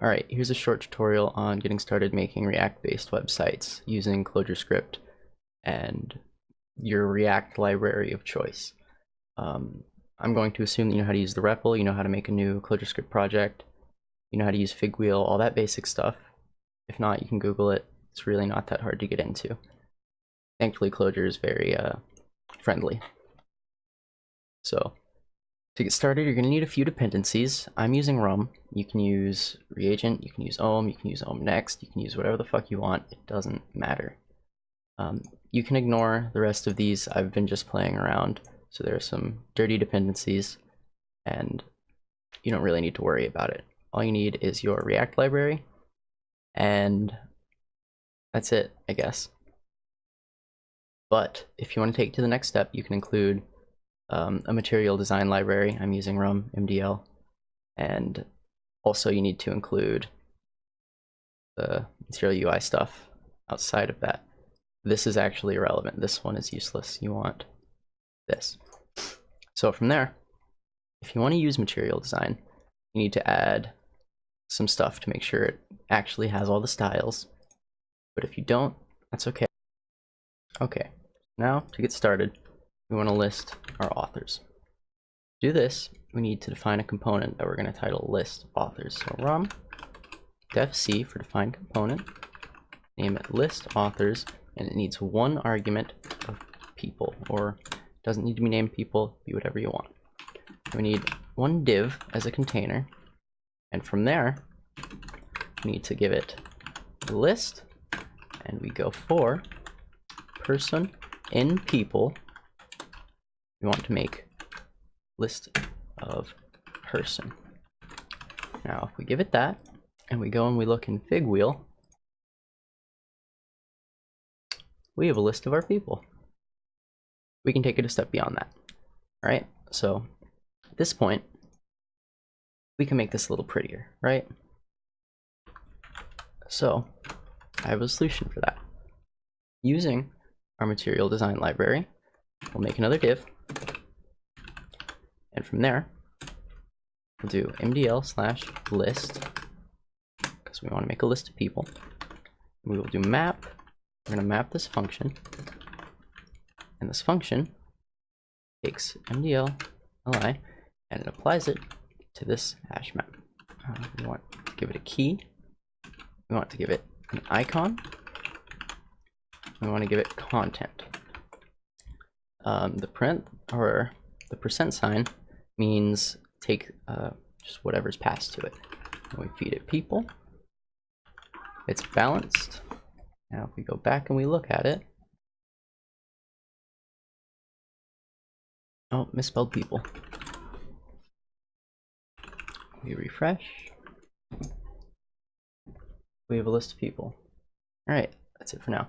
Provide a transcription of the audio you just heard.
Alright, here's a short tutorial on getting started making React-based websites using Clojurescript and your React library of choice. I'm going to assume that you know how to use the REPL, you know how to make a new Clojurescript project, you know how to use Figwheel, all that basic stuff. If not, you can Google it. It's really not that hard to get into. Thankfully, Clojure is very friendly. So, to get started, you're going to need a few dependencies. I'm using Rum. You can use Reagent, you can use Ohm, you can use Ohm Next, you can use whatever the fuck you want. It doesn't matter. You can ignore the rest of these. I've been just playing around, so there are some dirty dependencies, and you don't really need to worry about it. All you need is your React library, and that's it, I guess. But if you want to take it to the next step, you can include a material design library. I'm using Rum MDL, and also you need to include the material UI stuff outside of that. This is actually irrelevant. This one is useless. You want this. So from there, if you want to use material design, you need to add some stuff to make sure it actually has all the styles. But if you don't, that's okay. Okay, now to get started, we want to list our authors. To do this, we need to define a component that we're going to title list authors. So rum def c for define component, name it list authors, and it needs one argument of people, or doesn't need to be named people, be whatever you want. We need one div as a container, and from there we need to give it a list, and we go for person in people. We want to make list of person. Now if we give it that and we go and we look in Figwheel, we have a list of our people. We can take it a step beyond that. Alright, so at this point we can make this a little prettier, right? So I have a solution for that. Using our material design library, we'll make another div, and from there we'll do mdl/list, because we want to make a list of people. We will do map. We're going to map this function, and this function takes mdl li and it applies it to this hash map. We want to give it a key, we want to give it an icon, we want to give it content. The percent sign means take just whatever's passed to it. And we feed it people. It's balanced. Now if we go back and we look at it, oh, misspelled people. We refresh. We have a list of people. Alright, that's it for now.